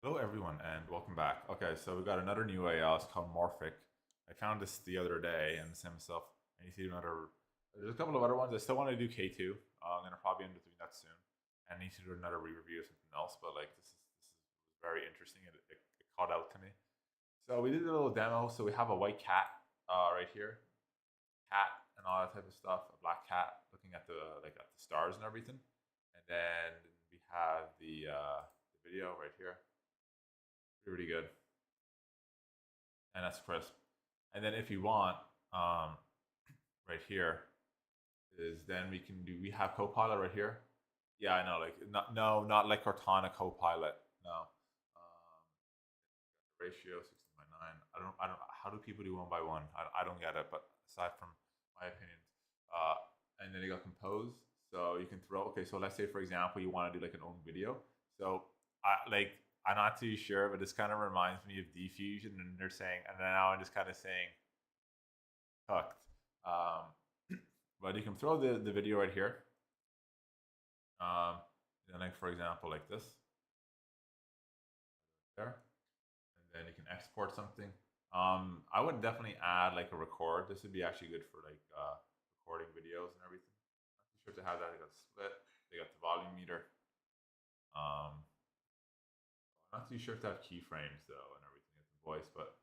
Hello, everyone, and welcome back. Okay, so we got another new AI. It's called Morphic. I found this the other day and said to myself, I need to do another. There's a couple of other ones. I still want to do K2. I'm gonna probably end up doing that soon. And I need to do another re-review of something else. But like this is very interesting. It caught out to me. So we did a little demo. So we have a white cat right here, cat and all that type of stuff. A black cat looking at at the stars and everything. And then we have the video right here. Pretty good, and that's crisp. And then if you want, um, right here is then we have Copilot right here. Yeah, I know, like not like Cortana Copilot. No, ratio 16:9. How do people do one by one? I don't get it. But aside from my opinions, uh, and then you got compose. So you can throw. Okay, so let's say for example you want to do like an own video. So I'm not too sure, but this kind of reminds me of diffusion, and they're saying, and then now I'm just kind of saying cooked. Um, but you can throw the video right here. Um, and like for example, like this there, and then you can export something. I would definitely add like a record. This would be actually good for like recording videos and everything. Not too sure to have that. They got split. They got the volume meter. Um, I'm not too sure if they have keyframes though and everything at the voice, but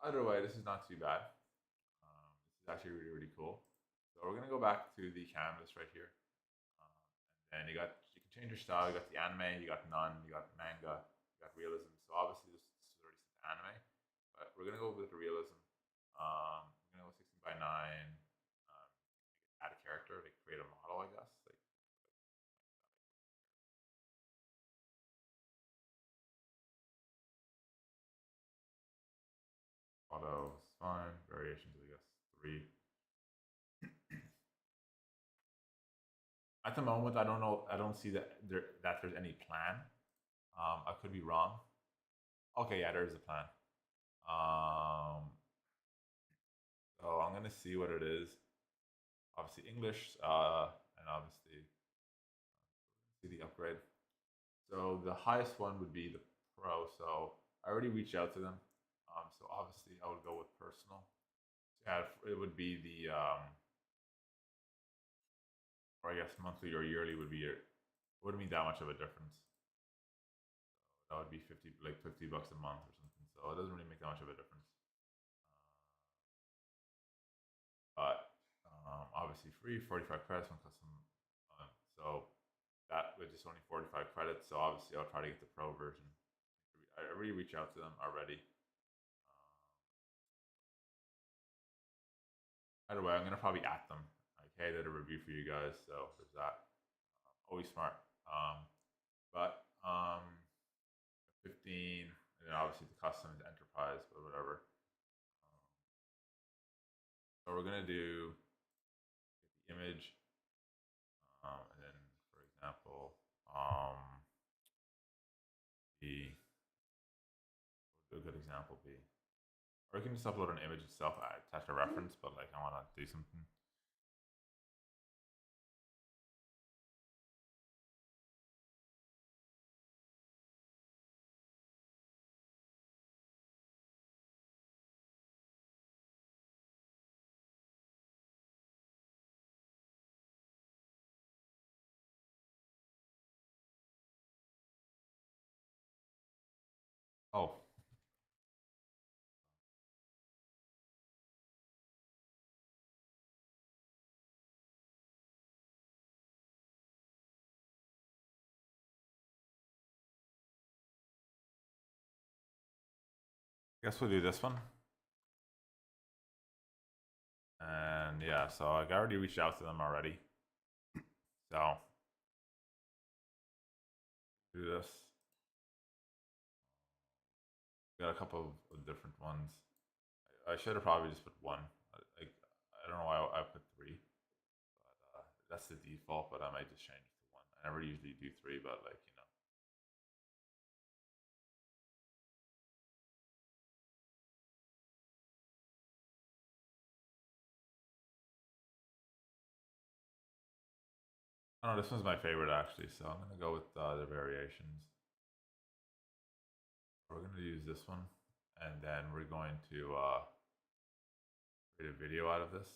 either way, this is not too bad. This is actually really cool. So we're gonna go back to the canvas right here. And you can change your style. You got the anime, you got none, you got manga, you got realism. So obviously this is already set anime, but we're gonna go with the realism. We're gonna go 16:9. Add a character, like create a model, I guess. Like auto is fine. Variations, I guess 3. At the moment, I don't know. I don't see that there's any plan. I could be wrong. Okay, yeah, there is a plan. Um, so I'm gonna see what it is. Obviously English, and obviously see the upgrade. So the highest one would be the Pro. So I already reached out to them. So obviously I would go with personal. Yeah, it would be or I guess monthly or yearly would be it. Wouldn't be that much of a difference. That would be 50, like $50 a month or something. So it doesn't really make that much of a difference. But obviously free, 45 credits on custom. So that was just only 45 credits. So obviously I'll try to get the pro version. I already reached out to them already. Either way, I'm gonna probably at them. Okay, did a review for you guys, so there's that. Always smart. But 15, and then obviously the custom is enterprise, but whatever. So we're gonna do the image, and then for example, the what would a good example be? Or we can just upload an image itself, attach a reference, but like I want to do something. Oh, I guess we'll do this one. And yeah, so I already reached out to them already. So do this. Got a couple of different ones. I should have probably just put one. Like I don't know why I put three, but that's the default. But I might just change it to one. I never usually do three, but like you know. I don't know. This one's my favorite actually, so I'm gonna go with the variations. We're going to use this one, and then we're going to create a video out of this.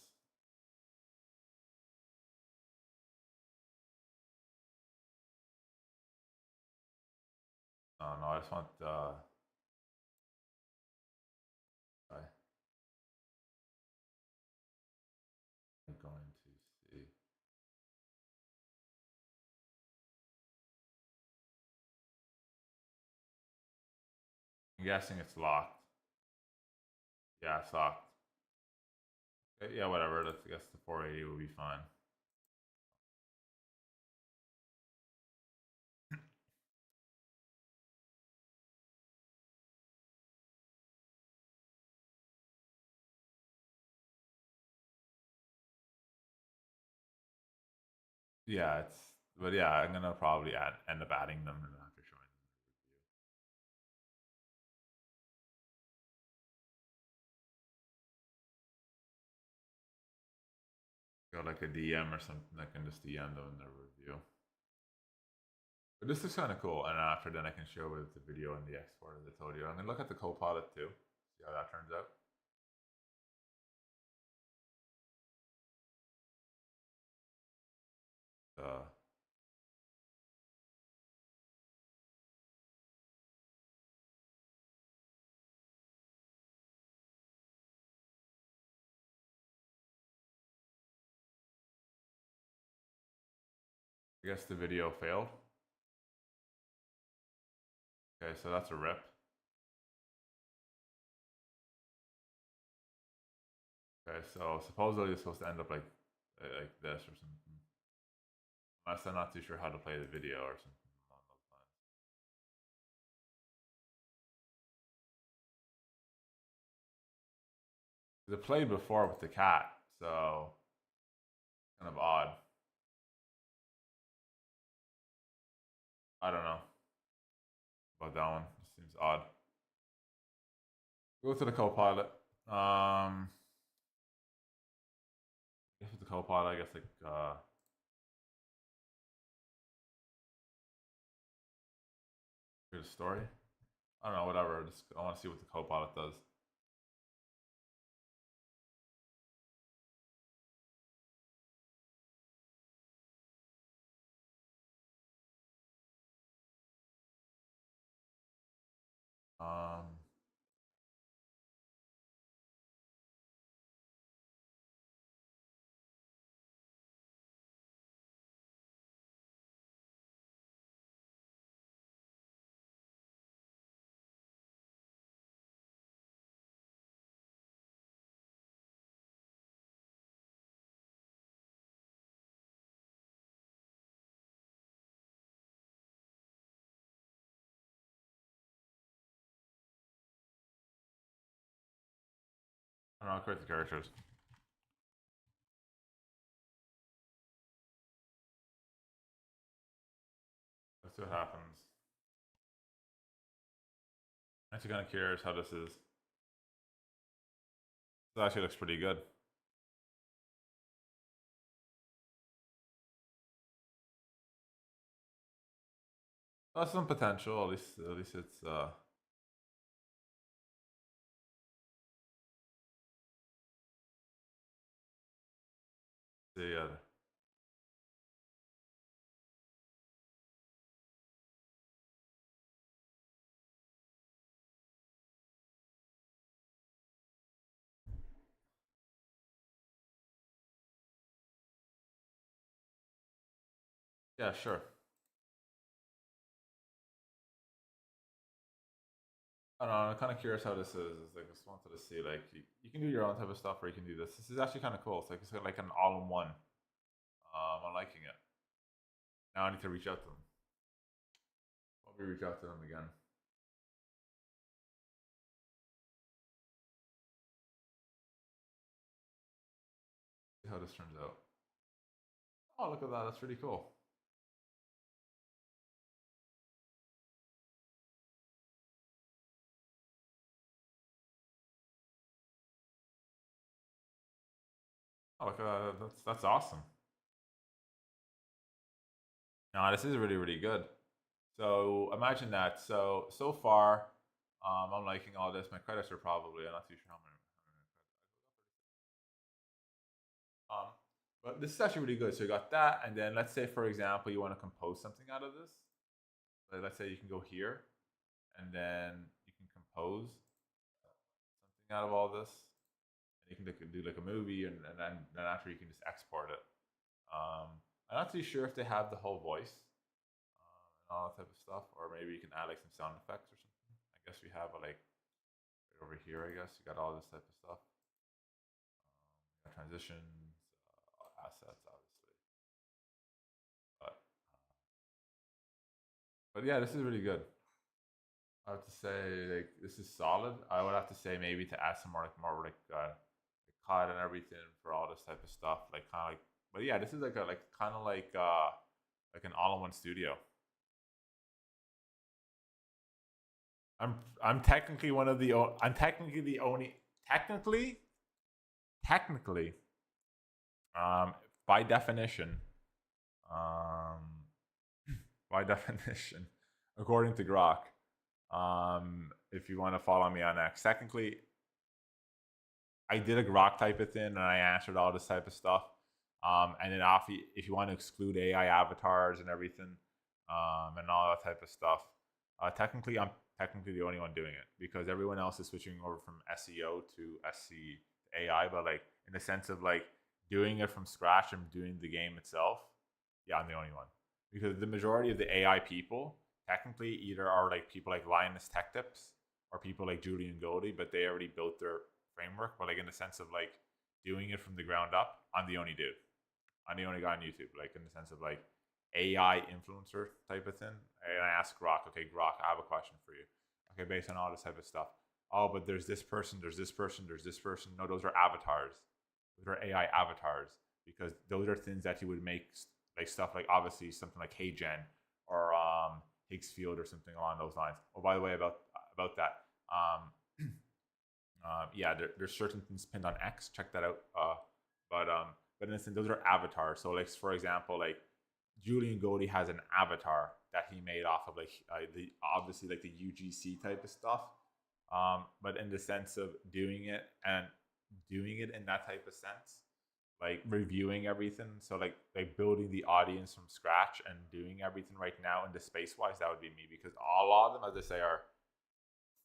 No, I just want I'm going to see. I'm guessing it's locked. Yeah, it's locked. Yeah, whatever. I guess the 480 will be fine. Yeah, but yeah, I'm gonna probably end up adding them and after showing them the review. Got like a DM or something I can just DM them in the review. But this is kind of cool, and after then I can show with the video and the export as I told you. I'm gonna look at the Copilot too, see how that turns out. Uh, I guess the video failed. Okay, so that's a rip. Okay, so supposedly it's supposed to end up like this or something. Unless I'm not too sure how to play the video or something along those lines. It played before with the cat, so kind of odd. I don't know about that one. It seems odd. Go to the Copilot. I guess with the Copilot, I guess like here's a story. I don't know, whatever. I want to see what the Copilot does. Um, I don't know. Create the characters. Let's see what happens. Actually, kind of curious how this is. This actually looks pretty good. That's some potential. At least it's the yeah, sure. I don't know. I'm kind of curious how this is. It's like I just wanted to see like you can do your own type of stuff, or you can do this. This is actually kind of cool. It's like an all-in-one. I'm liking it. Now I need to reach out to them. Let me reach out to them again. See how this turns out. Oh, look at that. That's really cool. Oh, look at that. That's awesome. Now this is really really good. So imagine that. So far, I'm liking all this. My credits are probably, I'm not too sure how many. Um, but this is actually really good. So you got that, and then let's say, for example, you want to compose something out of this. Like, let's say you can go here, and then you can compose something out of all this, and you can do like a movie, and then after you can just export it. I'm not too sure if they have the whole voice and all that type of stuff, or maybe you can add like some sound effects or something. I guess we have like right over here. I guess you got all this type of stuff. Transitions, assets, obviously. But yeah, this is really good. I have to say, like, this is solid. I would have to say maybe to add some like COD and everything for all this type of stuff, like kind of like. But yeah, this is like a like kind of like an all-in-one studio. I'm technically one of the I'm technically the only technically um by definition um by definition according to Grok, if you want to follow me on X, technically I did a Grok type of thing and I answered all this type of stuff. And then if you want to exclude AI avatars and everything, and all that type of stuff, technically I'm technically the only one doing it because everyone else is switching over from SEO to SC AI. But like in the sense of like doing it from scratch and doing the game itself, yeah, I'm the only one because the majority of the AI people technically either are like people like Linus Tech Tips or people like Julian Goldie, but they already built their framework. But like in the sense of like doing it from the ground up, I'm the only dude. I'm the only guy on YouTube. Like in the sense of like AI influencer type of thing. And I asked Grok, okay, Grok, I have a question for you. Okay, based on all this type of stuff. Oh, but there's this person, there's this person, there's this person. No, those are avatars. Those are AI avatars because those are things that you would make like stuff like obviously something like HeyGen or Higgsfield or something along those lines. Oh, by the way, about that, yeah, there's certain things pinned on X. Check that out. But but in a sense, those are avatars. So like for example, like Julian Goldie has an avatar that he made off of like the obviously like the UGC type of stuff. But in the sense of doing it and doing it in that type of sense, like reviewing everything. So like building the audience from scratch and doing everything right now in the space wise, that would be me because a lot of them, as I say, are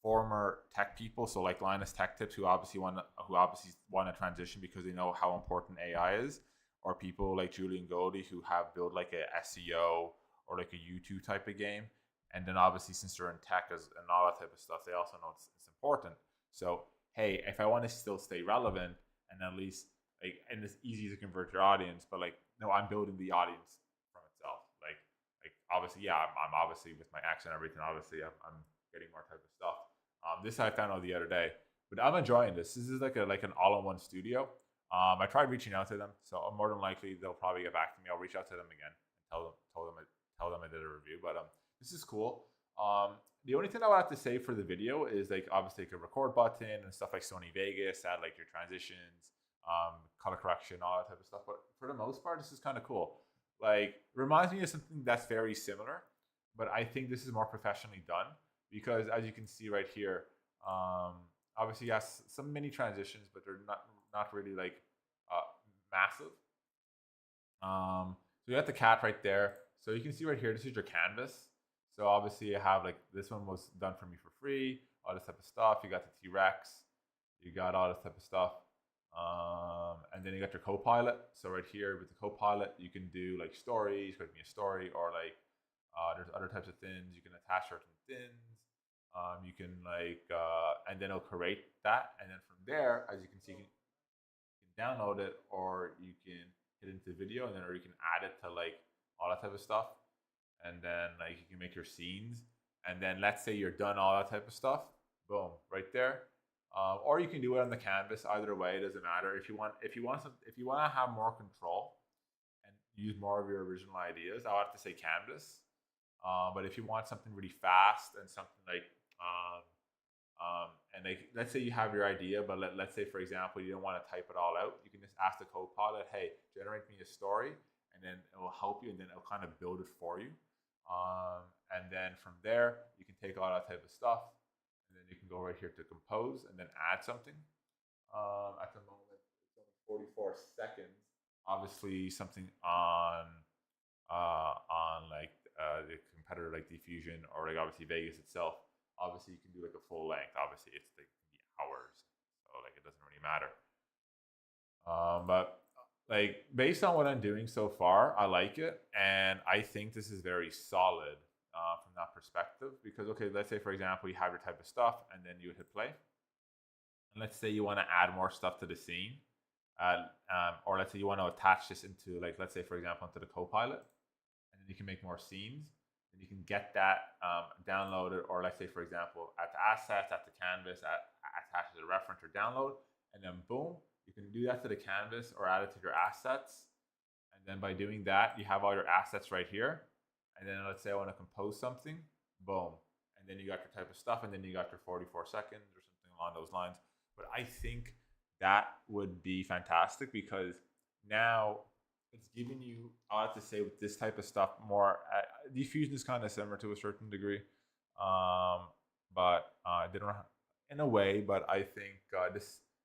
former tech people. So like Linus Tech Tips, who obviously want to transition because they know how important AI is, or people like Julian Goldie who have built like a SEO or like a YouTube type of game. And then obviously since they're in tech and all that type of stuff, they also know it's important. So hey, if I want to still stay relevant and at least like, and it's easy to convert your audience, but like no, I'm building the audience from itself. Like obviously, yeah, I'm obviously with my accent and everything. Obviously, I'm getting more type of stuff. This I found out the other day, but I'm enjoying this. This is like an all-in-one studio. I tried reaching out to them, so more than likely they'll probably get back to me. I'll reach out to them again and tell them I did a review. But this is cool. The only thing I would have to say for the video is like obviously like a record button and stuff like Sony Vegas, add like your transitions, color correction, all that type of stuff. But for the most part, this is kind of cool. Like reminds me of something that's very similar, but I think this is more professionally done because as you can see right here, obviously yes, some mini transitions, but they're not really like massive. So you got the cat right there. So you can see right here, this is your canvas. So obviously you have like this one was done for me for free, all this type of stuff. You got the T-Rex, you got all this type of stuff. And then you got your Copilot. So right here with the Copilot, you can do like stories, create me a story, or like there's other types of things. You can attach certain things. You can like, and then it'll create that. And then from there, as you can see, you can download it or you can hit into video and then, or you can add it to like all that type of stuff. And then like you can make your scenes. And then let's say you're done all that type of stuff. Boom, right there. Or you can do it on the canvas. Either way, it doesn't matter. If you want to have more control and use more of your original ideas, I would have to say canvas. But if you want something really fast and something like, and like, let's say you have your idea, but let's say, for example, you don't want to type it all out. You can just ask the Copilot, hey, generate me a story, and then it will help you, and then it'll kind of build it for you. And then from there, you can take all that type of stuff, and then you can go right here to compose and then add something. At the moment, it's only 44 seconds. Obviously, something on like the competitor like Diffusion or like obviously Vegas itself. Obviously, you can do like a full length. Obviously, it's like the hours, so like it doesn't really matter. But like based on what I'm doing so far, I like it, and I think this is very solid from that perspective. Because okay, let's say for example you have your type of stuff, and then you hit play, and let's say you want to add more stuff to the scene, or let's say you want to attach this into like let's say for example into the Copilot, and then you can make more scenes. And you can get that downloaded, or let's say for example at the assets, at the canvas, attach to the reference or download, and then boom, you can do that to the canvas or add it to your assets. And then by doing that, you have all your assets right here. And then let's say I want to compose something, boom. And then you got your type of stuff, and then you got your 44 seconds or something along those lines. But I think that would be fantastic because now it's giving you, I have to say, with this type of stuff, more diffusion is kind of similar to a certain degree, but they don't in a way. But I think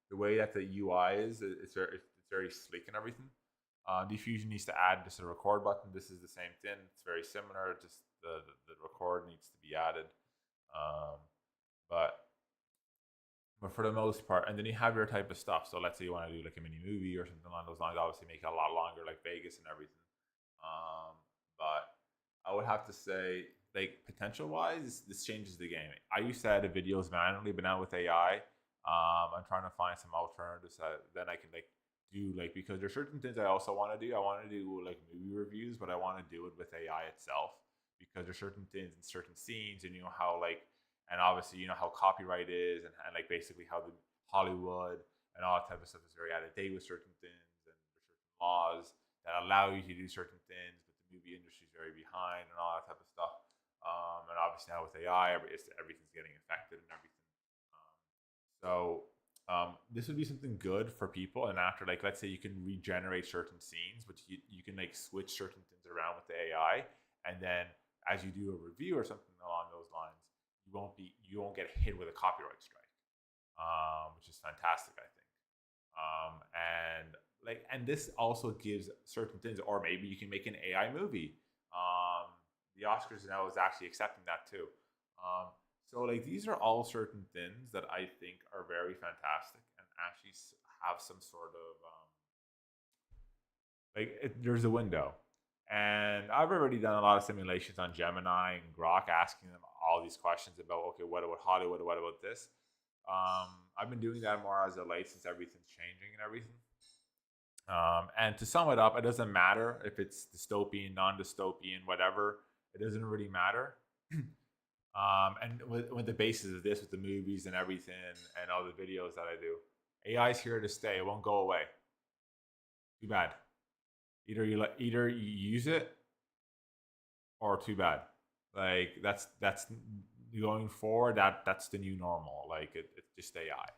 the way that the UI is, it's very sleek and everything. Diffusion needs to add just a record button. This is the same thing. It's very similar. Just the record needs to be added. Um, but for the most part, and then you have your type of stuff. So let's say you want to do like a mini movie or something along those lines. Obviously, make it a lot longer, like Vegas and everything. But I would have to say, like potential wise, this changes the game. I used to edit videos manually, but now with AI, I'm trying to find some alternatives that then I can like do like because there's certain things I also want to do. I want to do like movie reviews, but I want to do it with AI itself because there's certain things in certain scenes, and you know how like and obviously you know how copyright is, and like basically how the Hollywood and all that type of stuff is very out of date with certain things, and there's certain laws that allow you to do certain things, but the movie industry is very behind and all that type of stuff. And obviously now with AI, everything's getting affected and everything. So this would be something good for people. And after, like, let's say you can regenerate certain scenes, but you can like switch certain things around with the AI, and then as you do a review or something along those lines, you won't get hit with a copyright strike, which is fantastic, I think. And this also gives certain things, or maybe you can make an AI movie. The Oscars now is actually accepting that too. So like these are all certain things that I think are very fantastic and actually have some sort of there's a window. And I've already done a lot of simulations on Gemini and Grok, asking them all these questions about, okay, what about Hollywood? What about this? I've been doing that more as of late since everything's changing and everything. And to sum it up, it doesn't matter if it's dystopian, non-dystopian, whatever. It doesn't really matter. And with the basis of this, with the movies and everything, and all the videos that I do, AI is here to stay. It won't go away. Too bad. Either you use it, or too bad. Like that's going forward. That's the new normal. Like it's just AI.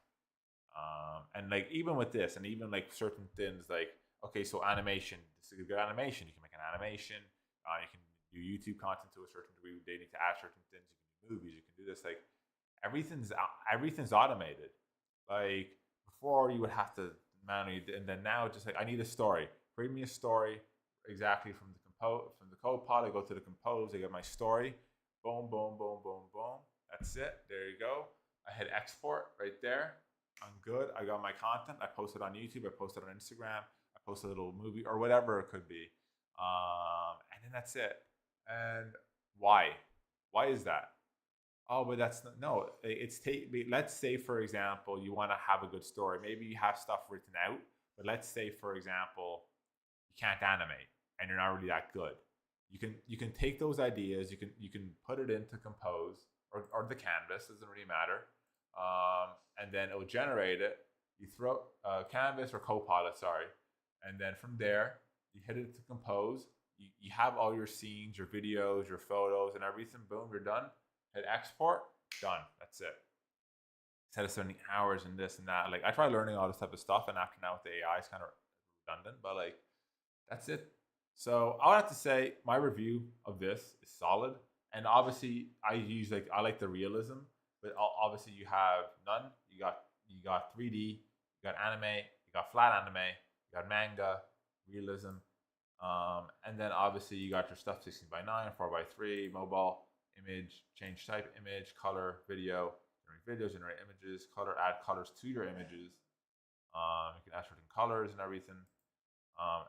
And like even with this, and even like certain things, like okay, so animation. This is a good animation. You can make an animation. You can do YouTube content to a certain degree. They need to add certain things. You can do movies. You can do this. Like everything's automated. Like before, you would have to manually, and then now just like I need a story. Bring me a story exactly from the Copilot. I go to the compose. I get my story. Boom, boom, boom, boom, boom. That's it. There you go. I hit export right there. I'm good. I got my content. I post it on YouTube. I post it on Instagram. I post a little movie or whatever it could be. And then that's it. And why? Why is that? Oh, but that's not, no. Let's say for example, you want to have a good story. Maybe you have stuff written out, but let's say for example, you can't animate and you're not really that good. You can take those ideas. You can put it into compose or the canvas. Doesn't really matter. And then it will generate it. You throw canvas or Copilot, sorry, and then from there you hit it to compose. You have all your scenes, your videos, your photos, and everything. Boom, you're done. Hit export, done. That's it. Instead of spending hours in this and that, like I try learning all this type of stuff, and after now with the AI, it's kind of redundant. But like that's it. So I would have to say my review of this is solid, and obviously I like the realism, but obviously you have none. You got 3D, you got anime, you got flat anime, you got manga, realism, and then obviously you got your stuff 16 by 9, 4 by 3, mobile, image, change type, image, color, video, generate videos, generate images, color, add colors to your images. You can add certain colors and everything.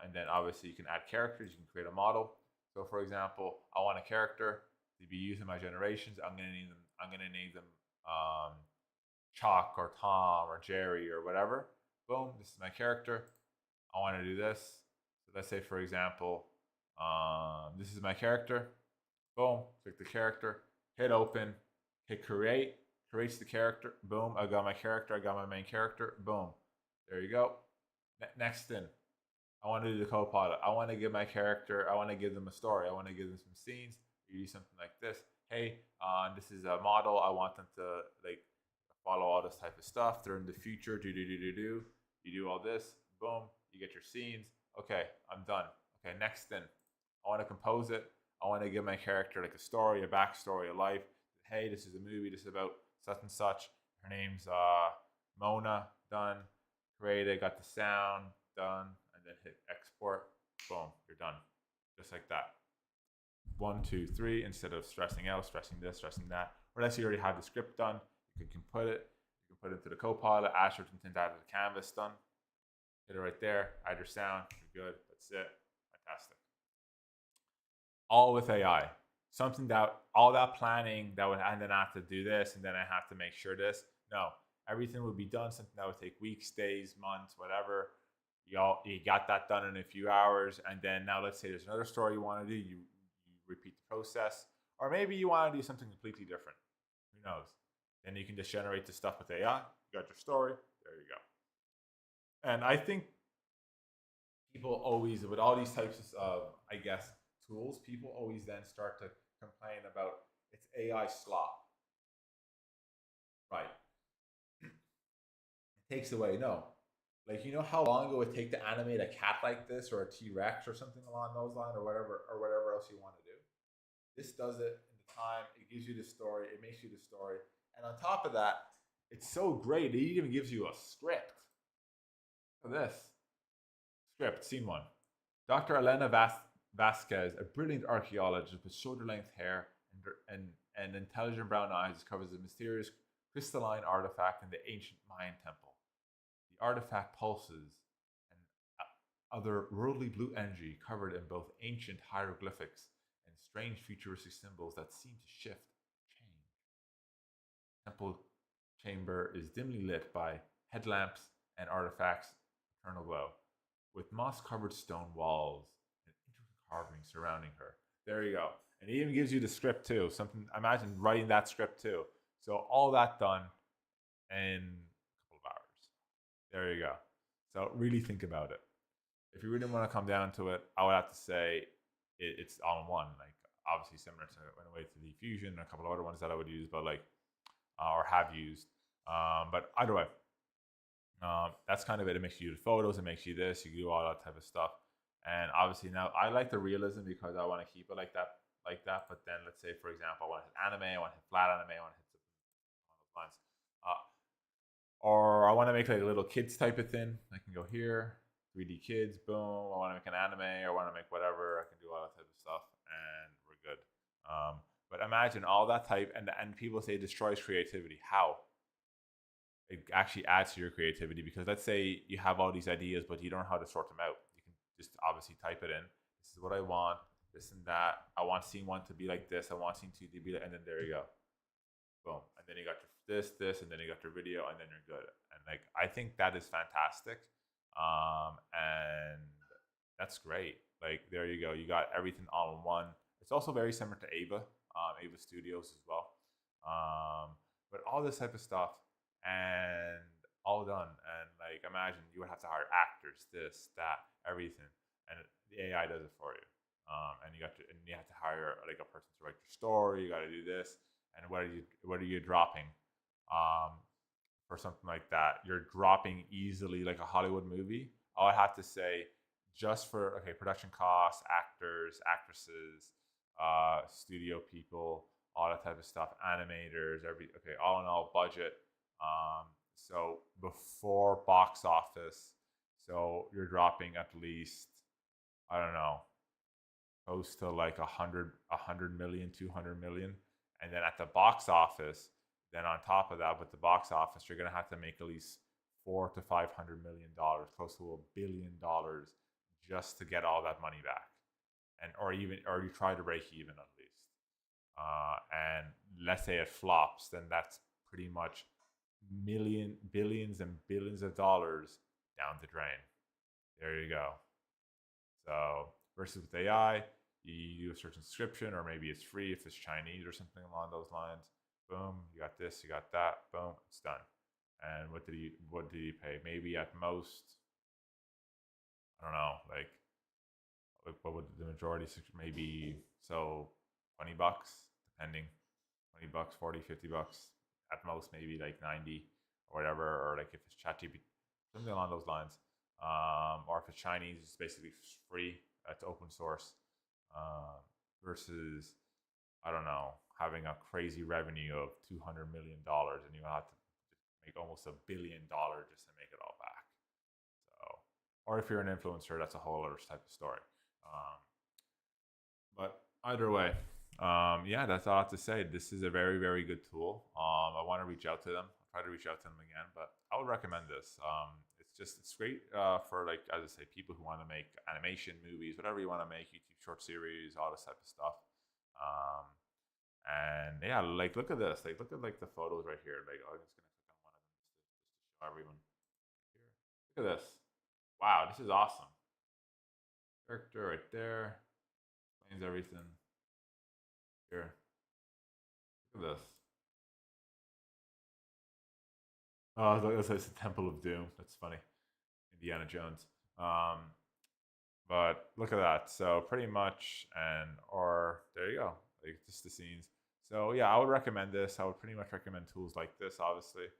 And then obviously you can add characters. You can create a model. So for example, I want a character to be used in my generations. I'm gonna name them. I'm gonna name them Chuck or Tom or Jerry or whatever. Boom. This is my character. I want to do this. So let's say for example, this is my character. Boom. Click the character. Hit open. Hit create. Creates the character. Boom. I got my character. I got my main character. Boom. There you go. Next thing, I want to do the co-pilot. I want to give my character, I want to give them a story. I want to give them some scenes. You do something like this. Hey, this is a model. I want them to like follow all this type of stuff. They're in the future. Do. You do all this. Boom. You get your scenes. Okay, I'm done. Okay, next thing. I want to compose it. I want to give my character like a story, a backstory, a life. Hey, this is a movie. This is about such and such. Her name's Mona. Done. Created. Got the sound. Done. And then hit export. Boom. You're done. Just like that. 1, 2, 3. Instead of stressing out, stressing this, stressing that. Or unless you already have the script done, you can put it. You can put it into the Copilot. Add certain things out of the canvas. Done. Hit it right there. Add your sound. You're good. That's it. Fantastic. All with AI. Something that all that planning that would, and then I have to do this and then I have to make sure this. No, everything would be done. Something that would take weeks, days, months, whatever. You got that done in a few hours, and then now let's say there's another story you want to do. You repeat the process, or maybe you want to do something completely different. Who knows? Then you can just generate the stuff with AI. You got your story. There you go. And I think people always, with all these types of, I guess, tools, people always then start to complain about it's AI slop. Right. It takes away. No. Like, you know how long it would take to animate a cat like this or a T-Rex or something along those lines or whatever else you want to do? This does it in the time. It gives you the story. It makes you the story. And on top of that, it's so great. It even gives you a script. Look at this. Script, scene 1. Dr. Elena Vasquez, a brilliant archaeologist with shoulder-length hair and intelligent brown eyes, discovers a mysterious crystalline artifact in the ancient Mayan temple. The artifact pulses and other worldly blue energy covered in both ancient hieroglyphics and strange futuristic symbols that seem to shift, change. The temple chamber is dimly lit by headlamps and artifacts' eternal glow, with moss-covered stone walls and intricate carvings surrounding her. There you go. And it even gives you the script too. Something, imagine writing that script too. So all that done in a couple of hours. There you go. So really think about it. If you really want to come down to it, I would have to say it's all in one. Like obviously similar to in a way to the Fusion and a couple of other ones that I would use, but like or have used. But either way, that's kind of it. It makes you do photos. It makes you this. You do all that type of stuff. And obviously now I like the realism because I want to keep it like that. But then let's say for example, I want to hit anime. I want to hit flat anime. I want to hit something along those lines. Or I want to make like a little kids type of thing. I can go here, 3D kids, boom. I want to make an anime. I want to make whatever. I can do all that type of stuff, and we're good. But imagine all that type, and people say it destroys creativity. How? It actually adds to your creativity because let's say you have all these ideas, but you don't know how to sort them out. You can just obviously type it in. This is what I want. This and that. I want scene 1 to be like this. I want scene 2 to be like, and then there you go. Boom. And then you got your this, and then you got your video, and then you're good. And like I think that is fantastic. And that's great. Like there you go. You got everything all in one. It's also very similar to Ava, Ava Studios as well. But all this type of stuff and all done. And like imagine you would have to hire actors, this, that, everything, and the AI does it for you. And you have to hire like a person to write your story. You got to do this. And what are you dropping for something like that? You're dropping easily like a Hollywood movie. I would have to say just for production costs, actors, actresses, studio people, all that type of stuff, animators, all in all budget. So before box office, so you're dropping at least, I don't know, close to like 100 million, 200 million. And then at the box office, then on top of that, with the box office, you're going to have to make at least $400 to $500 million, close to $1 billion, just to get all that money back. And or you try to break even at least. And let's say it flops, then that's pretty much billions and billions of dollars down the drain. There you go. So versus with AI, you do a certain subscription, or maybe it's free if it's Chinese or something along those lines. Boom, you got this, you got that. Boom, it's done. And what did he pay? Maybe at most, I don't know, like what would the majority, maybe, so $20, depending, $20, 40, $50 at most, maybe like 90 or whatever, or like if it's ChatGPT, something along those lines. Or if it's Chinese, it's basically free. It's open source. Versus, I don't know, having a crazy revenue of $200 million, and you have to make almost $1 billion just to make it all back. So, or if you're an influencer, that's a whole other type of story. But either way, yeah, that's all I have to say. This is a very, very good tool. I want to reach out to them. I'll try to reach out to them again, but I would recommend this. It's great for, like, as I say, people who want to make animation, movies, whatever you want to make, YouTube short series, all this type of stuff. And yeah, like, look at this. Like, look at like the photos right here. Like, I'm just gonna click on one of them just to show everyone. Here, look at this. Wow, this is awesome. Character right there. Explains everything. Here. Look at this. Oh, it's the Temple of Doom. That's funny. Indiana Jones. But look at that. So pretty much, or there you go. Like, just the scenes. So yeah, I would recommend this. I would pretty much recommend tools like this, obviously.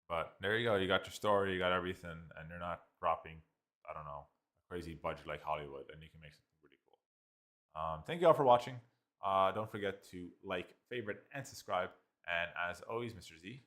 But there you go. You got your story. You got everything, and you're not dropping, I don't know, a crazy budget like Hollywood, and you can make something really cool. Thank you all for watching. Don't forget to like, favorite, and subscribe. And as always, Mr. Z